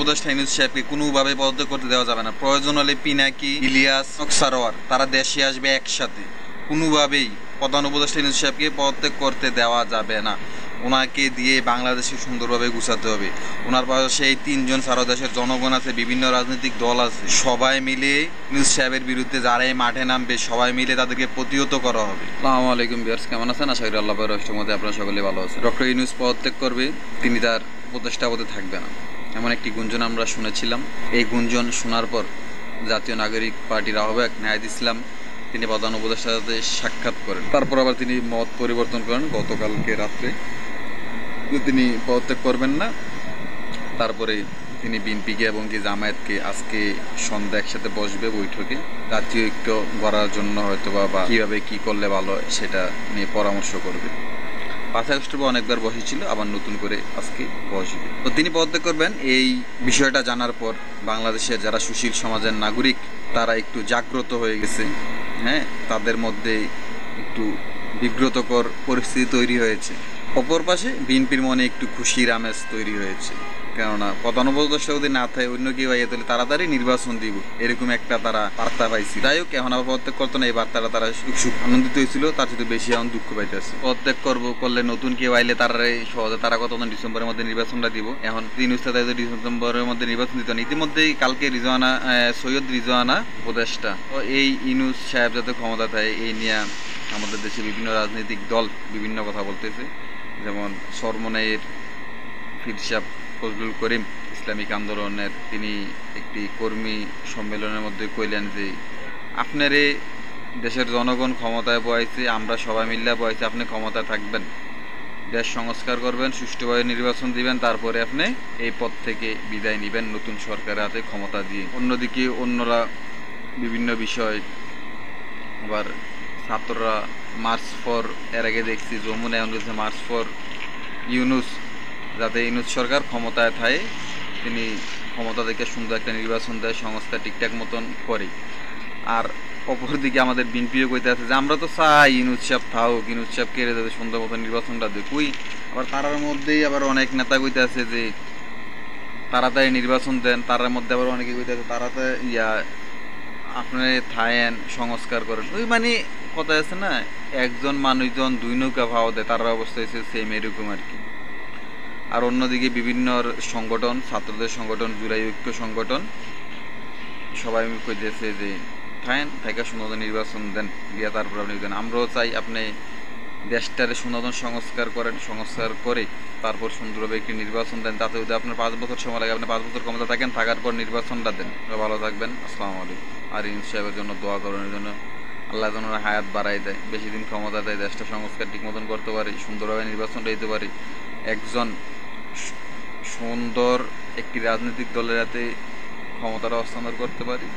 উপদেষ্টা ইউনূস সাহেবকে কোনোভাবে পদত্যাগ করতে দেওয়া যাবে না। প্রয়োজন হলে পিনাকি, ইলিয়াস, সারোয়ার তারা দেশে আসবে একসাথে। কোনোভাবেই প্রধান উপদেষ্টা ইউনূস সাহেবকে পদত্যাগ করতে দেওয়া যাবে না। ওনাকে দিয়ে বাংলাদেশকে সুন্দরভাবে গুছাতে হবে। ওনার পাশে এই তিনজন সারা দেশের জনগণ আছে, বিভিন্ন রাজনৈতিক দল আছে, সবাই মিলে ইউনূস সাহেবের বিরুদ্ধে যারাই মাঠে নামবে সবাই মিলে তাদেরকে প্রতিহত করা হবে। আসসালামু আলাইকুম ভিউয়ার্স, কেমন আছেন? আশা করি আল্লাহ পাকের রহমতে আপনারা সকলে ভালো আছেন। ডক্টর ইউনূস পদত্যাগ করবে, তিনি তার উপদেষ্টা পদে থাকবে না, এমন একটি গুঞ্জন আমরা শুনেছিলাম। এই গুঞ্জন শোনার পর জাতীয় নাগরিক পার্টির আহ্বায়ক নাহিদ ইসলাম তিনি প্রধান উপদেষ্টার সাথে সাক্ষাৎ করেন। তারপর আবার তিনি মত পরিবর্তন করেন গতকালকে রাত্রে, তিনি পদত্যাগ করবেন না। তারপরে তিনি বিএনপিকে এবং কি জামায়াতকে আজকে সন্ধ্যা একসাথে বসবে বৈঠকে, জাতীয় ঐক্য গড়ার জন্য হয়তো বা কীভাবে কী করলে ভালো হয় সেটা নিয়ে পরামর্শ করবে। 5 আগস্ট অনেকবার বসেছিল, আবার নতুন করে আজকে বসবে। তো তিনি পদত্যাগ করবেন এই বিষয়টা জানার পর বাংলাদেশের যারা সুশীল সমাজের নাগরিক তারা একটু জাগ্রত হয়ে গেছে। হ্যাঁ, তাদের মধ্যে একটু বিব্রতকর পরিস্থিতি তৈরি হয়েছে। অপর পাশে বিএনপির মনে একটু খুশির আমেজ তৈরি হয়েছে, কেননা প্রধান উপদেষ্টা যদি না থাকে অন্য কেউ আইয়া তাহলে তাড়াতাড়ি নির্বাচন দিব, এরকম একটা তারা বার্তা পাইছি। যাই হোক, এখন আবার পদত্যাগ করতো না, এই বার্তাটা তারা সুখ আনন্দিত হয়েছিল, তার সাথে বেশি এখন দুঃখ পাইতেছে। পদত্যাগ করলে নতুন কেউ আইলে তারা সহজে তারা কত ডিসেম্বরের মধ্যে নির্বাচনটা দিব। এখন 3 ডিসেম্বরের মধ্যে নির্বাচন দিত না। ইতিমধ্যেই কালকে সৈয়দ রিজওয়ানা উপদেষ্টা, তো এই ইউনূস সাহেব যাতে ক্ষমতা থাকে এই নিয়ে আমাদের দেশে বিভিন্ন রাজনৈতিক দল বিভিন্ন কথা বলতেছে। যেমন সরমনের ফিরসাব ফজলুল করিম ইসলামিক আন্দোলনের তিনি একটি কর্মী সম্মেলনের মধ্যে কইলেন যে আপনারে দেশের জনগণ ক্ষমতায় বয়াইছে, আমরা সবাই মিল্লা বয়াইছে, আপনি ক্ষমতায় থাকবেন, দেশ সংস্কার করবেন, সুষ্ঠুভাবে নির্বাচন দিবেন, তারপরে আপনি এই পদ থেকে বিদায় নেবেন নতুন সরকারের হাতে ক্ষমতা দিয়ে। অন্যদিকে অন্যরা বিভিন্ন বিষয়, আবার ছাত্ররা মার্চ ফর, এর আগে দেখছি যমুনা অনুযায়ী মার্চ ফর ইউনূস, যাতে ইউনূস সরকার ক্ষমতায় থাকে, তিনি ক্ষমতা থেকে সুন্দর একটা নির্বাচন দেয়, সংস্থা ঠিকঠাক মতন করে। আর অপরদিকে আমাদের বিএনপিও কইতে আছে যে আমরা তো চাই ইউনূস সাহেব থাকুক, ইউনূস সাহেব কেড়ে যাতে সুন্দর মতন নির্বাচনটা দেয়। কই আবার তারার মধ্যেই আবার অনেক নেতা কইতে আছে যে তাড়াতাড়ি নির্বাচন দেন, তার মধ্যে আবার অনেকে কইতে আছে তাড়াতাড়ি আপনি থায়েন সংস্কার করেন। ওই মানে কথা আছে না, একজন মানুষজন দুই নৌকা ভাও দেয়, তার অবস্থা হচ্ছে সেম এরকম আর কি। আর অন্যদিকে বিভিন্ন সংগঠন, ছাত্রদের সংগঠন, জুলাই ঐক্য সংগঠন সবাই কইতেছে যে থাকেন, থেকে সুন্দর নির্বাচন দেন, দিয়া তারপর আপনি দেন। আমরাও চাই আপনি দেশটারে সুন্দর সংস্কার করেন, সংস্কার করে তারপর সুন্দরভাবে একটি নির্বাচন দেন, তাতে যদি আপনার 5 বছর সময় লাগে, আপনি 5 বছর ক্ষমতা থাকেন, থাকার পর নির্বাচনটা দেন। ভালো থাকবেন, আসসালামু আলাইকুম। আর ইউনূস সাহেবের জন্য দোয়া করার জন্য আল্লাহ যেন হায়াত বাড়াই দেয়, বেশি দিন ক্ষমতা দেয়, দেশটা সংস্কার ঠিক মতন করতে পারি, সুন্দরভাবে নির্বাচনটা দিতে পারি, একজন সুন্দর একটি রাজনৈতিক দলের হাতে ক্ষমতাটা হস্তান্তর করতে পারি,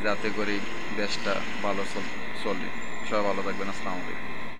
যাতে করে দেশটা ভালো চলে। সবাই ভালো থাকবেন, আসসালামু আলাইকুম।